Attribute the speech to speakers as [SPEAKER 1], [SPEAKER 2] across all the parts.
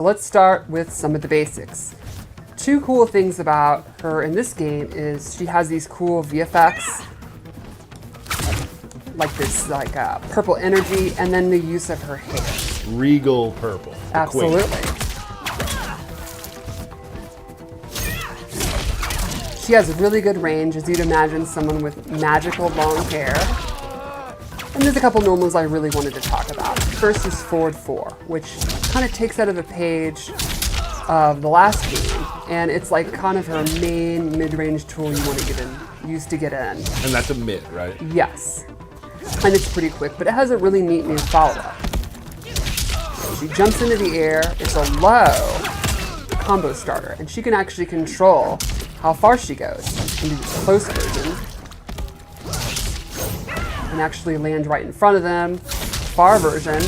[SPEAKER 1] Let's start with some of the basics. Two cool things about her in this game is she has these cool VFX, like this purple energy, and then the use of her hair.
[SPEAKER 2] Regal purple.
[SPEAKER 1] Absolutely. She has really good range, as you'd imagine someone with magical long hair. And there's a couple normals I really wanted to talk about. First is forward 4, which kind of takes out of a page of the last game, and it's like kind of her main mid-range tool you want to get in, use to get in.
[SPEAKER 2] And that's a mid, right?
[SPEAKER 1] Yes. And it's pretty quick, but it has a really neat new follow-up. She jumps into the air, it's a low combo starter, and she can actually control how far she goes. She can do this close version, and actually land right in front of them, far version.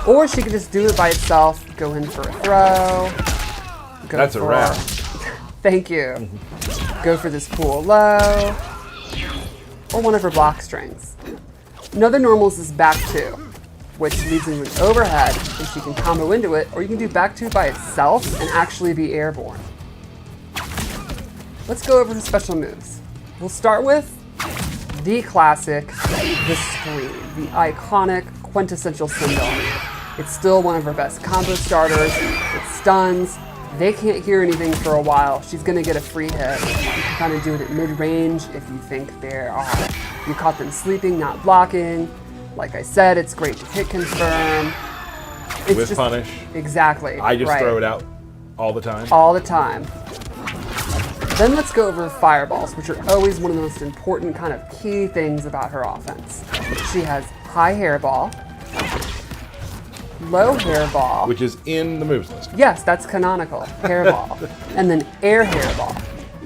[SPEAKER 1] Or she can just do it by itself, go in for a throw.
[SPEAKER 2] That's a wrap.
[SPEAKER 1] Thank you. Go for this cool low. Or one of her block strings. Another normals is back 2, which leads into an overhead, and she can combo into it, or you can do back 2 by itself and actually be airborne. Let's go over the special moves. We'll start with the classic, the Scream, the iconic, quintessential Sindel. It's still one of her best combo starters. It stuns. They can't hear anything for a while. She's gonna get a free hit. You can kind of do it at mid-range if you think you caught them sleeping, not blocking. Like I said, it's great to hit confirm. It's
[SPEAKER 2] with punish.
[SPEAKER 1] Exactly.
[SPEAKER 2] I just throw it out all the time.
[SPEAKER 1] All the time. Then let's go over fireballs, which are always one of the most important kind of key things about her offense. She has high hairball, low hairball.
[SPEAKER 2] Which is in the moves list.
[SPEAKER 1] Yes, that's canonical, hairball. And then air hairball.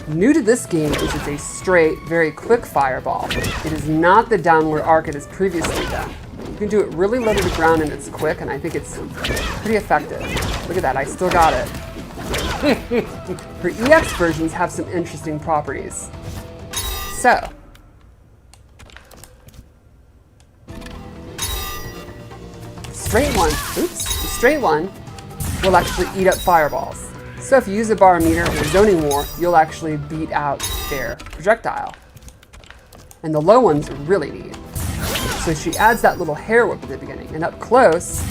[SPEAKER 1] New to this game is it's a straight, very quick fireball. It is not the downward arc it has previously done. You can do it really low to the ground and it's quick, and I think it's pretty effective. Look at that, I still got it. Her EX versions have some interesting properties. So, the straight one will actually eat up fireballs. So if you use a bar meter in a zoning war, you'll actually beat out their projectile. And the low ones are really neat. So she adds that little hair whip at the beginning, and up close,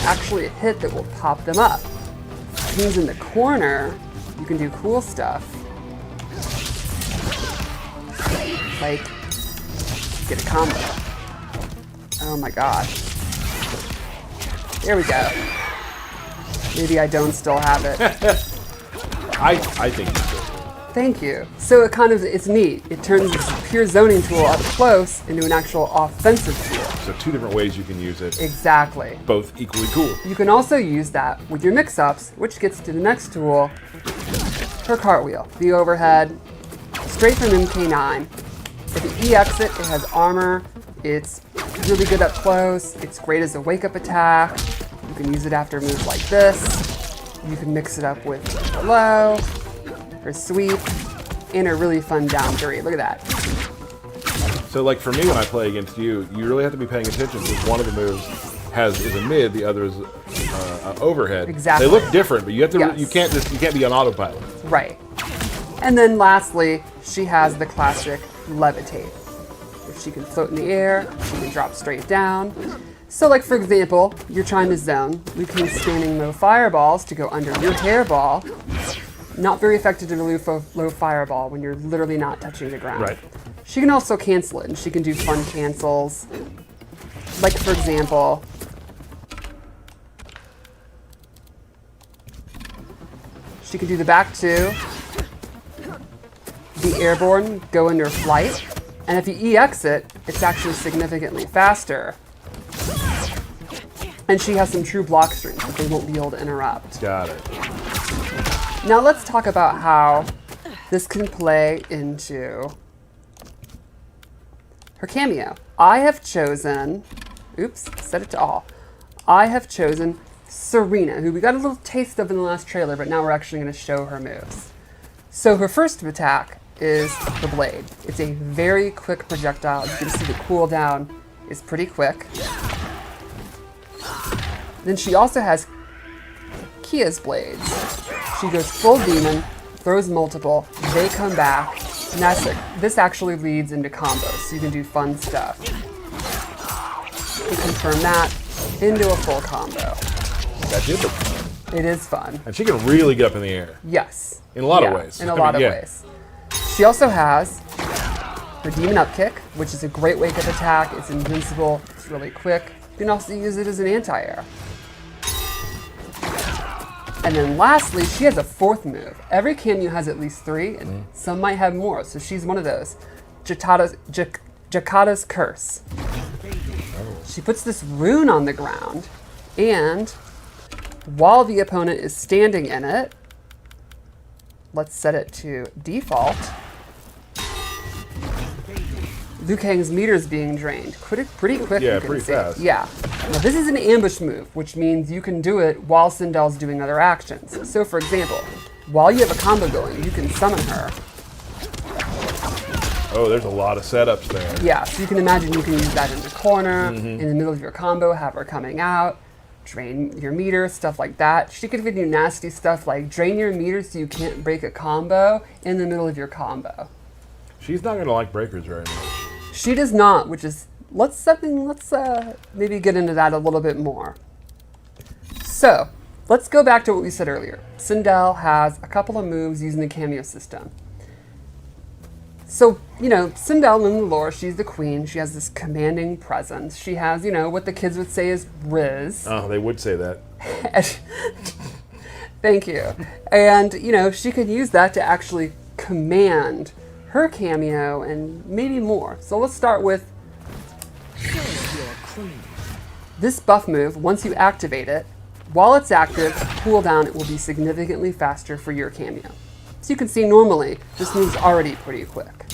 [SPEAKER 1] actually a hit that will pop them up. Means in the corner, you can do cool stuff. Like, get a combo. Oh my god. There we go. Maybe I don't still have it.
[SPEAKER 2] I think you do.
[SPEAKER 1] Thank you. So it's neat. It turns this pure zoning tool up close into an actual offensive tool.
[SPEAKER 2] So 2 different ways you can use it.
[SPEAKER 1] Exactly.
[SPEAKER 2] Both equally cool.
[SPEAKER 1] You can also use that with your mix-ups, which gets to the next tool, her cartwheel, the overhead, straight from MK9. If you EX it, it has armor, it's really good up close, it's great as a wake-up attack, you can use it after moves like this, you can mix it up with her low, her sweep, and a really fun down 3. Look at that.
[SPEAKER 2] So like for me when I play against you, you really have to be paying attention because one of the moves is a mid, the other is an overhead.
[SPEAKER 1] Exactly.
[SPEAKER 2] They look different, but you have to
[SPEAKER 1] Yes.
[SPEAKER 2] you can't be on autopilot.
[SPEAKER 1] Right. And then lastly, she has the classic levitate. If she can float in the air, she can drop straight down. So like for example, you're trying to zone, we can use standing low fireballs to go under your hairball. Not very effective to low fireball when you're literally not touching the ground.
[SPEAKER 2] Right.
[SPEAKER 1] She can also cancel it, and she can do fun cancels. Like for example, she can do the back 2, the airborne, go into flight, and if you EX it, it's actually significantly faster. And she has some true block strings that they won't be able to interrupt.
[SPEAKER 2] Got it.
[SPEAKER 1] Now let's talk about how this can play into her cameo. I have chosen, set it to all. I have chosen Sareena, who we got a little taste of in the last trailer, but now we're actually going to show her moves. So her first attack is the blade. It's a very quick projectile. You can see the cooldown is pretty quick. Then she also has Kia's blades. She goes full demon, throws multiple, they come back, and this actually leads into combos, so you can do fun stuff. You can turn that into a full combo.
[SPEAKER 2] That did look fun.
[SPEAKER 1] It is fun.
[SPEAKER 2] And she can really get up in the air.
[SPEAKER 1] Yes.
[SPEAKER 2] In a lot of ways.
[SPEAKER 1] In a lot of ways. She also has her demon up kick, which is a great wake-up attack. It's invincible. It's really quick. You can also use it as an anti-air. And then lastly, she has a fourth move. Every cameo has at least 3, and some might have more, so she's one of those. Jakata's Curse. She puts this rune on the ground, and while the opponent is standing in it, let's set it to default. Liu Kang's meter is being drained. Pretty quick.
[SPEAKER 2] Yeah, pretty fast.
[SPEAKER 1] Yeah. Now this is an ambush move, which means you can do it while Sindel's doing other actions. So for example, while you have a combo going, you can summon her.
[SPEAKER 2] Oh, there's a lot of setups there.
[SPEAKER 1] Yeah, so you can imagine you can use that in the corner, in the middle of your combo, have her coming out, drain your meter, stuff like that. She could even do nasty stuff like drain your meter so you can't break a combo in the middle of your combo.
[SPEAKER 2] She's not going to like breakers very much.
[SPEAKER 1] She does not, which is, let's maybe get into that a little bit more. So, let's go back to what we said earlier. Sindel has a couple of moves using the cameo system. So, you know, Sindel in the lore, she's the queen. She has this commanding presence. She has, you know, what the kids would say is Riz.
[SPEAKER 2] Oh, they would say that.
[SPEAKER 1] Thank you. And, you know, she could use that to actually command her cameo and maybe more. So let's start with this buff move. Once you activate it, while it's active, cooldown, it will be significantly faster for your cameo. So you can see normally, this move's already pretty quick.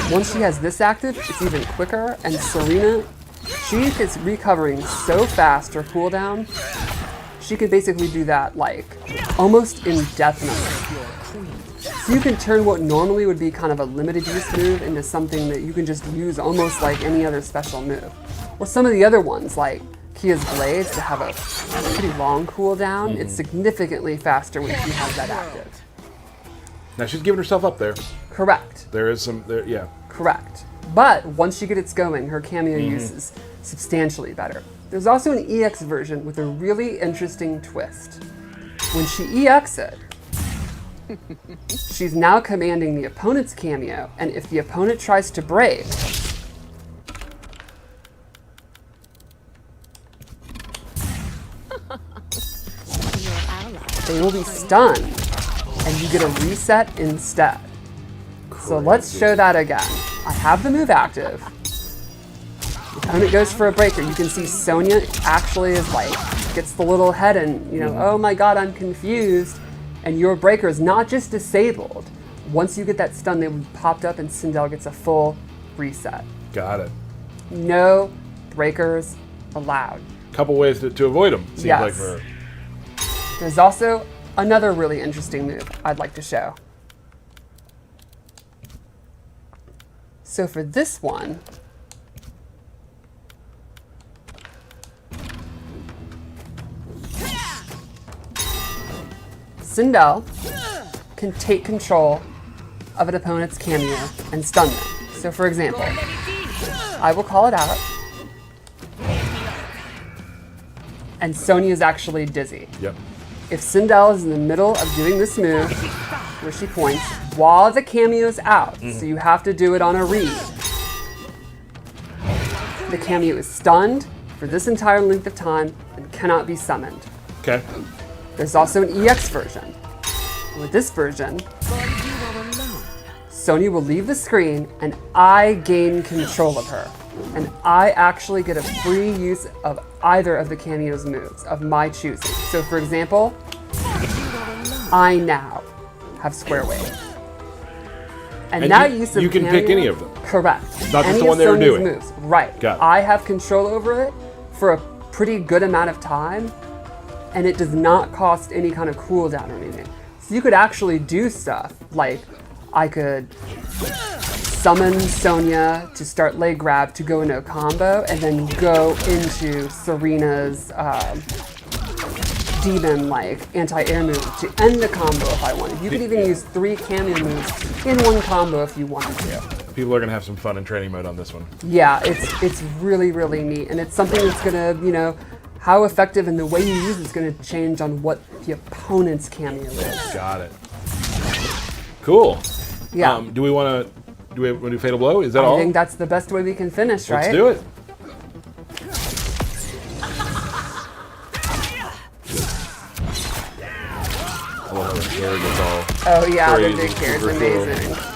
[SPEAKER 1] Once she has this active, it's even quicker, and Sareena, she is recovering so fast her cooldown, she can basically do that like almost indefinitely. So you can turn what normally would be kind of a limited use move into something that you can just use almost like any other special move. Or some of the other ones like Kia's blades that have a pretty long cooldown, it's significantly faster when she has that active.
[SPEAKER 2] Now she's giving herself up there.
[SPEAKER 1] Correct.
[SPEAKER 2] There is some, yeah.
[SPEAKER 1] Correct. But once she gets going, her cameo use is substantially better. There's also an EX version with a really interesting twist. When she EX it, she's now commanding the opponent's cameo, and if the opponent tries to break, they will be stunned, and you get a reset instead. So let's show that again. I have the move active. The opponent goes for a breaker. You can see Sonya actually is like, gets the little head and, you know, oh my god, I'm confused. And your breaker is not just disabled. Once you get that stun, they popped up and Sindel gets a full reset.
[SPEAKER 2] Got it.
[SPEAKER 1] No breakers allowed.
[SPEAKER 2] Couple ways to avoid them, seems
[SPEAKER 1] Yes.
[SPEAKER 2] like for her.
[SPEAKER 1] There's also another really interesting move I'd like to show. So for this one, Sindel can take control of an opponent's cameo and stun them. So for example, I will call it out, and Sonya is actually dizzy.
[SPEAKER 2] Yep.
[SPEAKER 1] If Sindel is in the middle of doing this move, where she points, while the cameo's out, so you have to do it on a read, the cameo is stunned for this entire length of time and cannot be summoned.
[SPEAKER 2] Okay.
[SPEAKER 1] There's also an EX version. With this version, Sonya will leave the screen and I gain control of her. And I actually get a free use of either of the cameo's moves of my choosing. So for example, I now have Square Wave. And that use of
[SPEAKER 2] you can
[SPEAKER 1] cameo,
[SPEAKER 2] pick any of them.
[SPEAKER 1] Correct.
[SPEAKER 2] Not just
[SPEAKER 1] Any
[SPEAKER 2] the one
[SPEAKER 1] of
[SPEAKER 2] they were
[SPEAKER 1] Sonya's
[SPEAKER 2] doing.
[SPEAKER 1] moves. Right.
[SPEAKER 2] Got it.
[SPEAKER 1] I have control over it for a pretty good amount of time, and it does not cost any kind of cooldown or anything. So you could actually do stuff like I could summon Sonya to start leg grab to go into a combo, and then go into Sareena's demon-like anti-air move to end the combo if I wanted. You could even use 3 cameo moves in one combo if you wanted to.
[SPEAKER 2] People are gonna have some fun in training mode on this one.
[SPEAKER 1] Yeah, it's really, really neat, and it's something that's gonna, you know, how effective and the way you use it's gonna change on what the opponent's cameo is.
[SPEAKER 2] Got it. Cool.
[SPEAKER 1] Yeah.
[SPEAKER 2] Do we want to do Fatal Blow? Is that all?
[SPEAKER 1] I think that's the best way we can finish, right?
[SPEAKER 2] Let's do it. I love how the hair gets all
[SPEAKER 1] Oh yeah, the
[SPEAKER 2] crazy,
[SPEAKER 1] big hair is
[SPEAKER 2] super cool.
[SPEAKER 1] amazing.